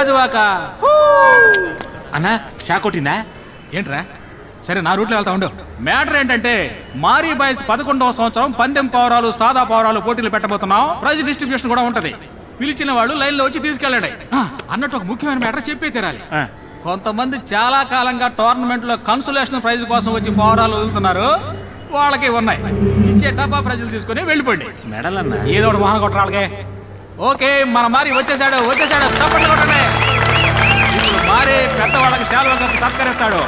గాజువాక. అన్నా షాక్ కొట్టిందా ఏంట్రా? సరే నా రూట్లో వెళ్తా ఉండు. మ్యాటర్ ఏంటంటే మారీ బాయ్స్ 11వ సంవత్సరం పందెం పౌరాలు సాదా పౌరాలు పోటీలు పెట్టబోతున్నాం. ప్రైజ్ డిస్ట్రిబ్యూషన్ కూడా ఉంటది. పిలిచిన వాళ్ళు లైన్ లో వచ్చి తీసుకెళ్ళండి అన్నట్టు ఒక ముఖ్యమైన మ్యాటర్ చెప్పే తీరాలి. కొంతమంది చాలా కాలంగా టోర్నమెంట్ లో కన్సోలేషన్ ప్రైజ్ కోసం వచ్చి పౌరాలు వదులుతున్నారు. వాళ్ళకి ఉన్నాయి. ఇచ్చే డబ్బా ప్రైజులు తీసుకుని వెళ్ళిపోండి. మెడల్ అన్న ఏదో ఒకటి వాహన కొట్టాలి. వాళ్ళకే ఓకే. మన మారి వచ్చేసాడు చప్పట్లు కొట్టండి. ఇప్పుడు మారి పెద్దవాళ్ళకి సేవలు సత్కరిస్తాడు.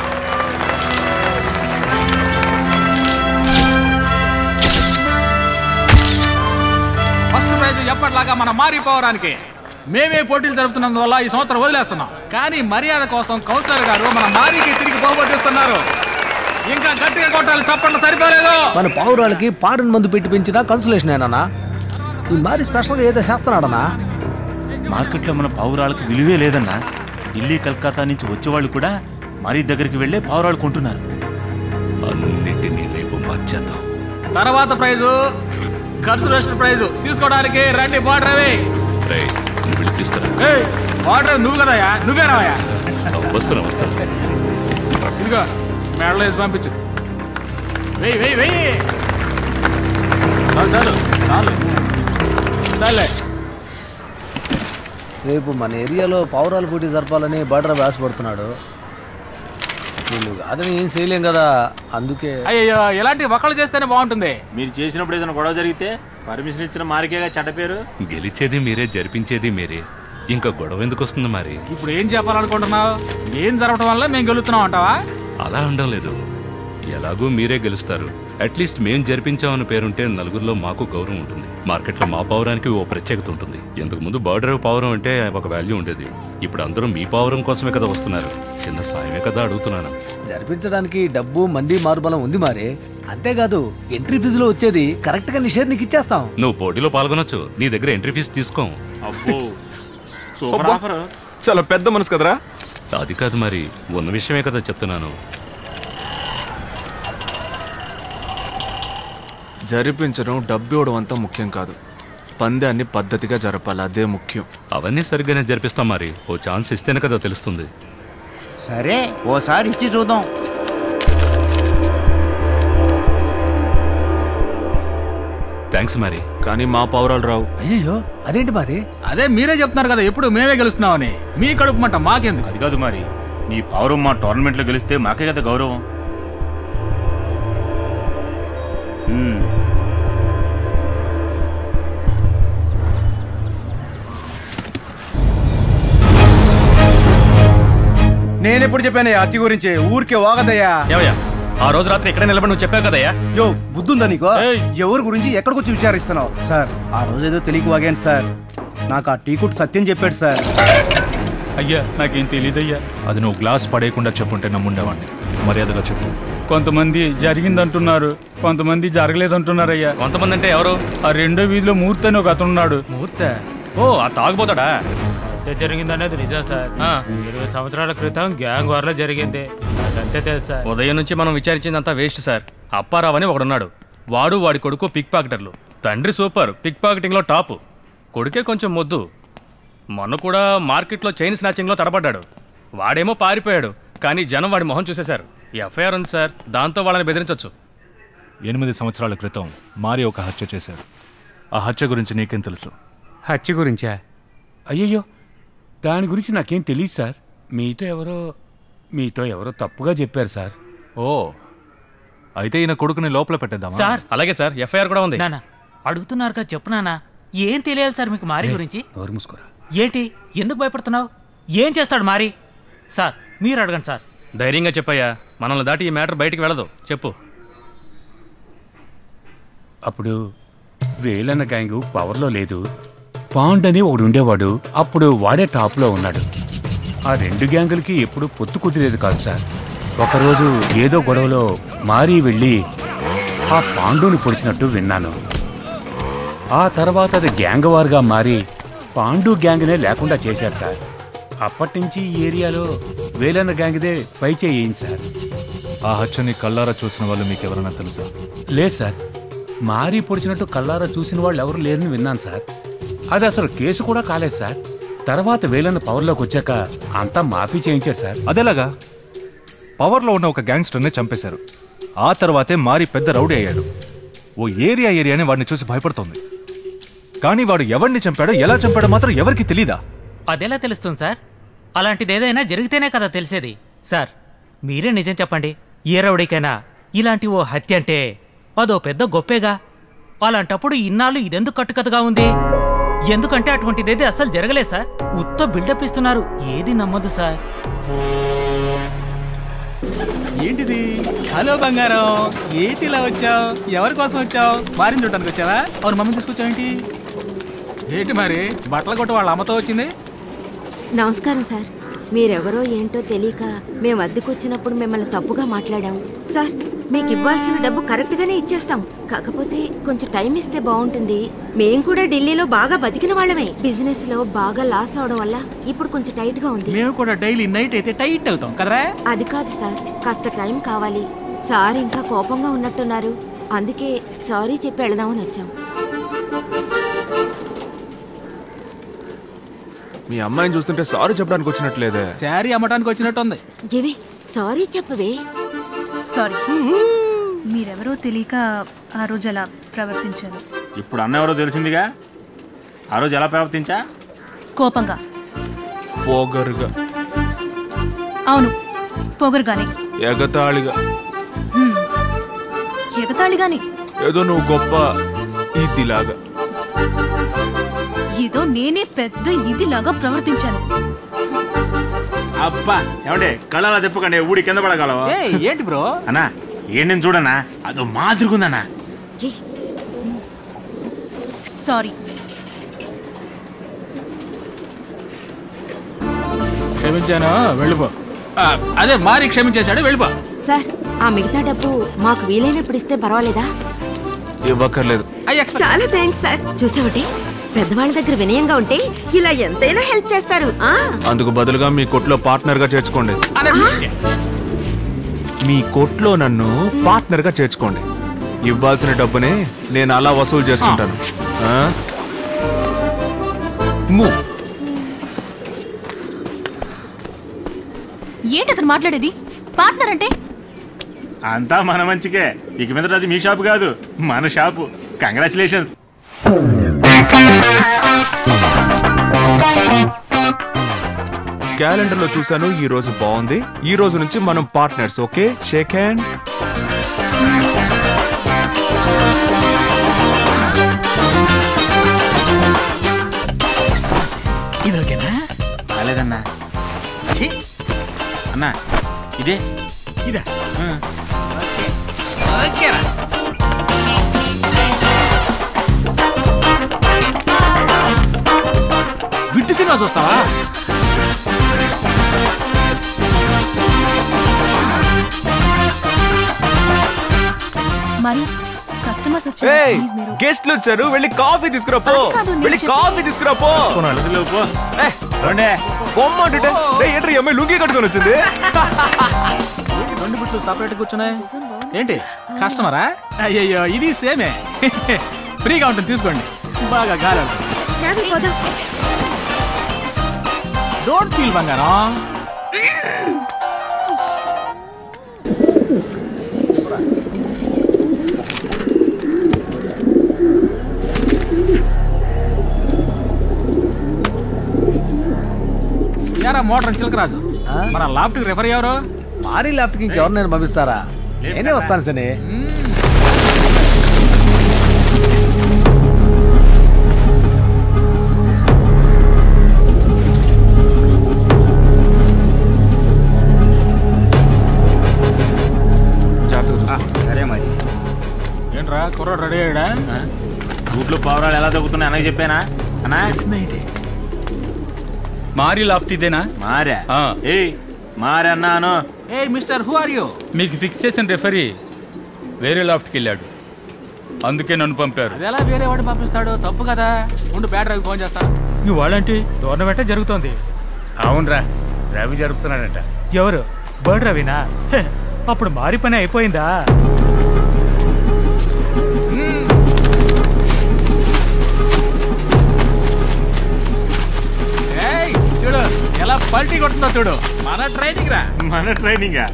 ఫస్ట్ ప్రైజ్ ఎప్పటిలాగా మన మారి పౌరానికి. మేమే పోటీలు జరుపుతున్నందువల్ల ఈ సంవత్సరం వదిలేస్తున్నాం. కానీ మర్యాద కోసం కౌన్సిలర్ గారు మన మారికి తిరిగి పోగొట్టిస్తున్నారు. ఇంకా గట్టిగా కొట్టాలి. చప్పట్లు సరిపోలేదు. మన పౌరాలకి పారన్ మందు పెట్టి పెంచిన కన్సలేషన్ ఏనా? ఈ మారి స్పెషల్గా ఏదో చేస్తున్నాడనా? మార్కెట్లో మన పావురాలకు విలువే లేదన్నా. ఢిల్లీ కల్కత్తా నుంచి వచ్చేవాళ్ళు కూడా మరీ దగ్గరికి వెళ్ళే పావురాలు కొంటున్నారు. అన్నిటినీ రేపు మర్చేద్దాం. తర్వాత ప్రైజు కన్సలేషన్ ప్రైజు తీసుకోవడానికి రండి. బార్డర్ అవి తీసుకురా. బార్డర్ నువ్వు కదయా, నువ్వే రావయా. వస్తాను. ఇదిగో మేడలో వేసి పంపించు. వెయ్యి చాలే. రేపు మన ఏరియాలో పౌరాల పోటీ జరపాలని బార్డర్ ఆశపడుతున్నాడు. వీళ్ళు కాదని ఏం చేయలేం కదా, అందుకే. అయ్యో ఇలాంటి ఒకళ్ళు చేస్తేనే బాగుంటుంది. మీరు చేసినప్పుడు ఏదైనా గొడవ జరిగితే పర్మిషన్ ఇచ్చిన మారికేగా చెడ్డ పేరు. గెలిచేది మీరే, జరిపించేది మీరే. ఇంకా గొడవ ఎందుకు వస్తుంది మరి? ఇప్పుడు ఏం చెప్పాలనుకుంటున్నావు? ఏం జరగడం వల్ల మేము గెలుస్తున్నాం అంటావా? అలా ఉండడం లేదు. ఎలాగూ మీరే గెలుస్తారు. అట్లీస్ట్ మేం జరిపించామని పేరుంటే నలుగురిలో మాకు గౌరవం ఉంటుంది. మార్కెట్లో మా పౌరానికి ఓ ప్రత్యేకత ఉంటుంది. ఇంతకు ముందు బార్డర్ పౌరం అంటే ఒక వాల్యూ ఉండేది. ఇప్పుడు అందరూ మీ పౌరం కోసమే కదా వస్తున్నారు. చిన్న సాయమే కదా అడుగుతున్నాను. జరిపించడానికి డబ్బు మంది మారుబలం ఉంది మారే. అంతేకాదు ఎంట్రీ ఫీజులో వచ్చేది కరెక్ట్ గా నీ షేర్ నీకు ఇచ్చేస్తాం. నువ్వు పోటీలో పాల్గొనొచ్చు. నీ దగ్గర ఎంట్రీ ఫీజు తీసుకో. చాలా పెద్ద మనసు కదరా. అది కాదు మరి, ఉన్న విషయమే కదా చెప్తున్నాను. జరిపించడం డబ్బు ఇవ్వడం అంతా ముఖ్యం కాదు. పందాన్ని పద్ధతిగా జరపాలి, అదే ముఖ్యం. అవన్నీ సరిగ్గానే జరిపిస్తాం మరి. ఓ ఛాన్స్ ఇస్తేనే కదా తెలుస్తుంది. సరే ఓసారి ఇచ్చి చూద్దాం. థ్యాంక్స్ మరి. కానీ మా పౌరాలు రావు. అయ్యో అదేంటి మరి? అదే మీరే చెప్తున్నారు కదా ఎప్పుడు మేమే గెలుస్తున్నామని. మీ కడుపు మంట మాకెందుకు? అది కాదు మరి, నీ పౌరం మా టోర్నమెంట్ లో గెలిస్తే మాకే కదా గౌరవం. నేనెప్పుడు చెప్పానయ్యా అతి గురించి? ఊరికే వాగదయ్యా. ఆ రోజు రాత్రి ఇక్కడ నిలబడి నువ్వు చెప్పావు కదయ్యా. యో బుద్ధుందా నీకో? ఎవరి గురించి ఎక్కడికొచ్చి విచారిస్తున్నావు? సార్ ఆ రోజు ఏదో తెలియక వాగాను సార్. నాకు ఆ టీకుట్ సత్యం చెప్పాడు సార్. అయ్యా నాకేం తెలియదయ్యా. అది నువ్వు గ్లాస్ పడేయకుండా చెప్పుంటే నమ్ముండేవాడిని. మర్యాదగా చెప్పు. కొంతమంది జరిగిందంటున్నారు, కొంతమంది జరగలేదంటున్నారయ్యా. కొంతమంది అంటే ఎవరు? ఆ రెండో వీధిలో మూర్తి అని ఒక అతను ఉన్నాడు. మూర్త? ఓ ఆ తాగుపోతాడా? జరిగిందనేది నిజం సార్. 20 సంవత్సరాల క్రితం గ్యాంగ్ వార్లో జరిగింది. అదంతే తెలుసు సార్. ఉదయం నుంచి మనం విచారించిందంతా వేస్ట్ సార్. అప్పారావు అని ఒకడున్నాడు. వాడు వాడి కొడుకు పిక్ పాకెటర్లు. తండ్రి సూపర్, పిక్ పాకెటింగ్ లో టాప్. కొడుకే కొంచెం మొద్దు. మొన్న కూడా మార్కెట్లో చైన్ స్నాచింగ్ లో తడబడ్డాడు. వాడేమో పారిపోయాడు. కానీ జనం వాడి మొహం చూసేశారు. ఎఫ్ఐఆర్ ఉంది సార్, దాంతో వాళ్ళని బెదిరించవచ్చు. 8 సంవత్సరాల క్రితం మారి ఒక హత్య చేశారు. ఆ హత్య గురించి నీకేం తెలుసు? హత్య గురించా? అయ్యయ్యో దాని గురించి నాకేం తెలియదు సార్. మీతో ఎవరో తప్పుగా చెప్పారు సార్. ఓ అయితే ఈయన కొడుకుని లోపల పెట్టేద్దామా? సార్ అలాగే సార్, ఎఫ్ఐఆర్ కూడా ఉంది. నానా అడుగుతున్నారు కదా, చెప్పు నానా. ఏం తెలియాలి సార్ మీకు మారి గురించి? నోరు మూసుకోరా. ఏంటి ఎందుకు భయపడుతున్నావు? ఏం చేస్తాడు మారి? సార్ మీరు అడగండి సార్. ధైర్యంగా చెప్పయ్యా, మనల్ని దాటి ఈ మ్యాటర్ బయటికి వెళ్ళదు. చెప్పు. అప్పుడు వేలన్న గ్యాంగ్ పవర్లో లేదు. పాండ్ అని ఒకడు ఉండేవాడు. అప్పుడు వాడే టాప్లో ఉన్నాడు. ఆ 2 గ్యాంగులకి ఎప్పుడు పొత్తు కుదిరేది కాదు సార్. ఒకరోజు ఏదో గొడవలో మారి వెళ్ళి ఆ పాండుని పొడిచినట్టు విన్నాను. ఆ తర్వాత అది గ్యాంగ్ వార్గా మారి పాండు గ్యాంగ్నే లేకుండా చేశారు సార్. అప్పటినుంచి ఈ ఏరియాలో వేలన్న గ్యాంగ్దే పై చేయింది సార్. ఆ హత్యని కల్లారా చూసిన వాళ్ళు మీకెవరన్నా తెలుసా? లేదు సార్, మారి పొడిచినట్టు కల్లారా చూసిన వాళ్ళు ఎవరు లేరని విన్నాను సార్. అది అసలు కేసు కూడా కాలేదు సార్. తర్వాత వేలన్న పవర్లోకి వచ్చాక అంతా మాఫీ చేయించారు సార్. అదేలాగా? పవర్లో ఉన్న ఒక గ్యాంగ్స్టర్ని చంపేశారు. ఆ తర్వాతే మారి పెద్ద రౌడీ అయ్యాడు. ఓ ఏరియాని వాడిని చూసి భయపడుతోంది. కానీ వాడు ఎవరిని చంపాడో ఎలా చంపాడో మాత్రం ఎవరికి తెలీదా? అదెలా తెలుస్తుంది సార్? అలాంటిది ఏదైనా జరిగితేనే కదా తెలిసేది. సార్ మీరే నిజం చెప్పండి, ఏ రౌడీకైనా ఇలాంటి ఓ హత్య అంటే అదో పెద్ద గొప్పేగా. అలాంటప్పుడు ఇన్నాళ్ళు ఇదెందుకు కట్టుకథగా ఉంది? ఎందుకంటే అటువంటిదేది అస్సలు జరగలేదు సార్. ఉత్త బిల్డప్ ఇస్తున్నారు, ఏది నమ్మద్దు సార్. ఏంటిది? హలో బంగారం, ఏంటిలా వచ్చావు? ఎవరి కోసం వచ్చావు? మారిని చూడటానికి వచ్చావా? అవును, మమ్మీని తీసుకొచ్చావేంటి? ఏంటి మరి బట్టలు కొట్టు వాళ్ళ అమ్మతో వచ్చింది? నమస్కారం సార్. మీరెవరో ఏంటో తెలియక మేము అద్దెకొచ్చినప్పుడు మిమ్మల్ని తప్పుగా మాట్లాడాం సార్. మీకు ఇవ్వాల్సిన డబ్బు కరెక్ట్గానే ఇచ్చేస్తాం. కాకపోతే కొంచెం టైం ఇస్తే బాగుంటుంది. మేం కూడా ఢిల్లీలో బాగా బతికిన వాళ్ళమే. బిజినెస్ లో బాగా లాస్ అవడం వల్ల ఇప్పుడు కొంచెం టైట్ గా ఉంది. మేము కూడా డైలీ నైట్ అయితే టైట్ అవుతాం కదరా? అది కాదు సార్, కాస్త టైం కావాలి. సార్ ఇంకా కోపంగా ఉన్నట్టున్నారు, అందుకే సారీ చెప్పి వెళదామని వచ్చాం. మీ అమ్మాయిని చూస్తుంటే సారీ చెప్పడానికి వచ్చినట్లేదే. శారీ అమ్మటానికి వచ్చినట్టు ఉంది. ఏవే సారీ చెప్పవే. సారీ, మీరెవరో తెలియక ఆ రోజు అలా ప్రవర్తించాను. ఇప్పుడు అన్న ఎవరో తెలిసిందిగా. ఆ రోజు ఎలా ప్రవర్తించా? కోపంగా, పొగరుగా. అవును పొగరుగానే, ఎగతాళిగా. ఎగతాళిగానే, ఏదో నువ్వు గొప్ప ఇదిలాగా. ఏదో నేనే పెద్ద ఇదిలాగా ప్రవర్తించాను. అబ్బా ఏమంటే కళ్ళలా తిప్పకండి, ఊడి కింద పడగలవా? ఏంటి బ్రో? అన్నా ఏంటి నేను చూడన్నా, అదో మాదిరిగుందన్నా. సారీ. క్షమించాను, వెళ్ళిపో. అదే మారి క్షమించేశాడు, వెళ్ళిపో. సార్ ఆ మిగతా డబ్బు మాకు వీలైనప్పుడు ఇస్తే పర్వాలేదా? ఇవ్వక్కర్లేదు. చాలా థ్యాంక్స్ సార్. చూసావటి, పెద్దవాళ్ళ దగ్గర వినయంగా ఉంటే ఇలా ఎంతైనా హెల్ప్ చేస్తారు. అందుకు బదులుగా మీ కొట్లో పార్ట్నర్ గా చేర్చుకోండి. మీ కొట్లో నన్ను పార్ట్నర్ గా చేర్చుకోండి. ఇవ్వాల్సిన డబ్బునే నేను అలా వసూలు చేసుకుంటాను. ఏంటి అతను మాట్లాడేది? పార్ట్నర్ అంటే అంతా మన మంచికే. ఇక మీద అది మీ షాపు కాదు, మన షాపు. కంగ్రాచులేషన్స్. క్యాలెండర్ లో చూసాను, ఈ రోజు బాగుంది. ఈ రోజు నుంచి మనం పార్ట్నర్స్. Okay, shake hand. ఇది ఓకేనా? కాలేదన్నా. అన్నా ఇదే ఇదా? ఓకేరా. విట్టు సినిమా చూస్తావా? మరి కస్టమర్స్ వచ్చారు, గెస్ట్లు వచ్చారు. వెళ్ళి కాఫీ తీసుకురాపో. వెళ్ళి కాఫీ తీసుకురాపో. ఏంటి అమ్మాయి లుంగి కట్టుకొని వచ్చింది? రెండు బిట్లు సపరేట్ కూర్చున్నాయి. ఏంటి కస్టమరా? అయ్యయ్యో ఇది సేమే. ఫ్రీగా ఉంటుంది, తీసుకోండి. బాగా గాలి. డోంట్ ఫీల్ బంగారం. యారా మోటార్ చిలకరాజు, మన లాఫ్ట్ కి రెఫర్ ఎవరు? మారీ లాఫ్ట్ కి ఇంకెవరు నేను పంపిస్తారా? నేనే వస్తాను సనే. సరే మరి. ఏంట్రా కుర్రాడు రెడీ అయ్యాడా? రూట్లో పావురాలు ఎలా తగ్గుతున్నాయి అన్నకి చెప్పానా? అన్నా మారీ లాఫ్ట్ ఇదేనా? మారా? మారి అన్నాను. ఏ మిస్టర్, హూ ఆర్ యూ? మీకు ఫిక్స్ చేసిన రెఫరీ వేరే లాఫ్ట్కి వెళ్ళాడు, అందుకే నన్ను పంపారు. అది ఎలా వేరే వాడు పంపిస్తాడు? తప్పు కదా. ఉండు, బ్యాట్ రవి ఫోన్ చేస్తా. నువ్వు వాళ్ళంటి టోర్నమెంటే జరుగుతోంది. అవునరా, రవి జరుపుతున్నాడట. ఎవరు? బర్డ్ రవినా? అప్పుడు మారి పని అయిపోయిందా? కొడుతుందో చూడు. మన ట్రైనింగ్ రా. మన ట్రైనింగా?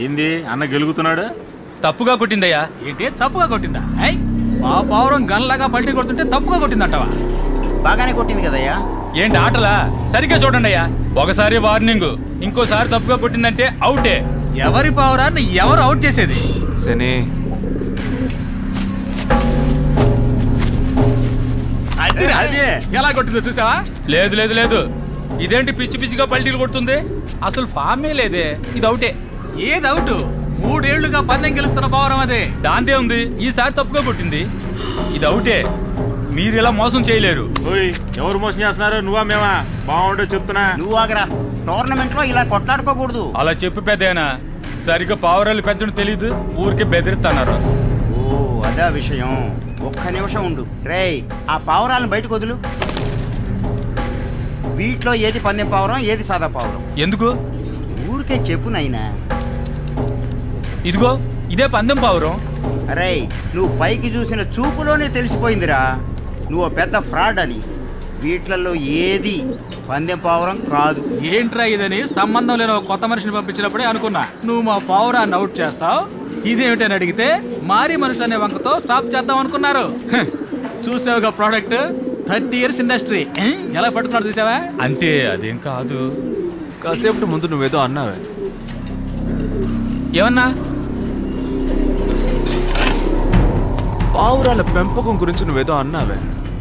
ఏంది అన్న గెలుగుతున్నాడు? తప్పుగా కొట్టిందయ్యా. ఏంటి తప్పుగా కొట్టిందా? మా పౌరం గన్లాగా పల్టీ కొడుతుంటే తప్పుగా కొట్టిందంటవా? బాగానే కొట్టింది కదయ్యా. ఏంటి ఆటలా? సరిగ్గా చూడండి అయ్యా. ఒకసారి వార్నింగ్, ఇంకోసారి తప్పుగా కొట్టిందంటే అవుటే. ఎవరి పౌరాన్ని ఎవరు అవుట్ చేసేది? శని అదే ఎలా కొట్టిందో చూసావా? లేదు లేదు లేదు, ఇదేంటి పిచ్చి పిచ్చిగా పల్టీలు కొడుతుంది? అసలు ఫామే లేదే. ఇది అవుటే. ఏది అవుట్? 3 ఏళ్లుగా పందెం గెలుస్తున్న పౌరం అదే. దాంతే ఉంది. ఈసారి తప్పుగా కొట్టింది. ఇది అవుటే. మీరు ఇలా మోసం చేయలేరు. ఎవరు మోసం చేస్తున్నారు? నువ్వా మేమా? బాగుండో చెప్తున్నా. నువ్వు ఆగరా. టోర్నమెంట్ లో ఇలా కొట్లాడుకోకూడదు. అలా చెప్పు పెద్దనా. సరిగ్గా పావురాలు పెంచడం తెలీదు, ఊరికే బెదిరిస్తున్నారు. ఓ అదా విషయం. ఒక్క నిమిషం ఉండు. రేయ్, ఆ పావురాలను బయటకు వదులు. వీటిలో ఏది పందెం పావురం, ఏది సాదా పావురం? ఎందుకు? ఊరికే చెప్పు నైనా. ఇదిగో ఇదే పందెం పావురం. అరే, నువ్వు పైకి చూసిన చూపులోనే తెలిసిపోయిందిరా నువ్వు పెద్ద ఫ్రాడ్ అని. వీటిలలో ఏది పందెం పావురం కాదు. ఏంట్రా ఇదని సంబంధం లేని ఒక కొత్త మనిషిని పంపించినప్పుడే అనుకున్నా నువ్వు మా పావురాన్ని అవుట్ చేస్తావు. ఇదేమిటని అడిగితే మారీ మనుషులు అనే వంకతో స్టాప్ చేద్దాం అనుకున్నారు. చూసావుగా ప్రోడక్ట్. 30 years ఇండస్ట్రీ ఎలా పట్టుకున్నాడు చూసావా? అంటే అదేం కాదు. కాసేపటి ముందు నువ్వేదో అన్నావే. ఏమన్నా? పావురాల పెంపకం గురించి నువ్వేదో అన్నావే.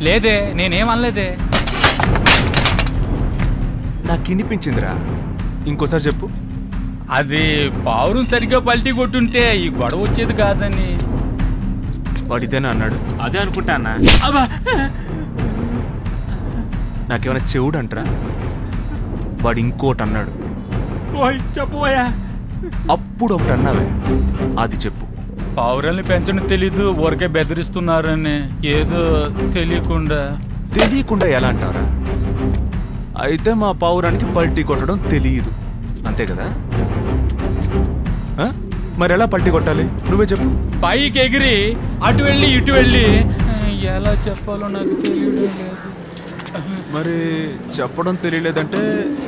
లేదే, నేనేం అనలేదే. నాకు వినిపించిందిరా. ఇంకోసారి చెప్పు. అది పావురం సరిగ్గా పల్టీ కొట్టుంటే ఈ గొడవ వచ్చేది కాదని. వాడిదేనా అన్నాడు? అదే అనుకుంటా అన్న. నాకేమైనా చెవుడు అంటరా? వాడు ఇంకోటి అన్నాడు. చెప్పబోయా. అప్పుడు ఒకటి అన్నావే, అది చెప్పు. పావురాల్ని పెంచడం తెలీదు, ఊరికే బెదిరిస్తున్నారని. ఏదో తెలియకుండా ఎలా అంటారా? అయితే మా పావురానికి పల్టీ కొట్టడం తెలియదు, అంతే కదా? మరి ఎలా పల్టీ కొట్టాలి నువ్వే చెప్పు. పైకి ఎగిరి అటు వెళ్ళి ఇటు వెళ్ళి. ఎలా చెప్పాలో నాకు తెలియడం లేదు. మరి చెప్పడం తెలియలేదంటే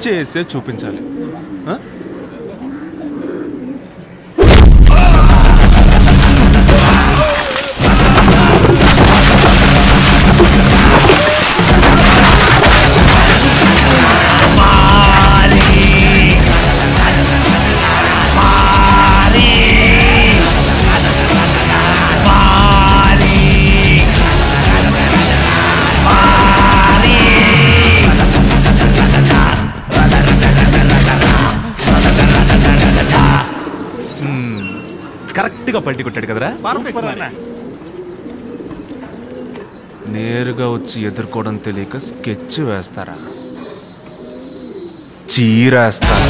చేసే చూపించాలి. కరెక్ట్గా పల్టీ కొట్టాడు కదరా? నేరుగా వచ్చి ఎదుర్కోవడం తెలియక స్కెచ్ వేస్తారా? చీరేస్తారా?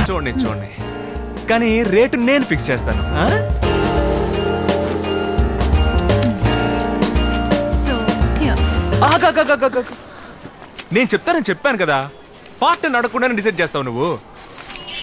చూడండి, కానీ రేటు నేను ఫిక్స్ చేస్తాను. నేను చెప్తానని చెప్పాను కదా. పార్ట్నర్ అడగకుండానే డిసైడ్ చేస్తావు నువ్వు.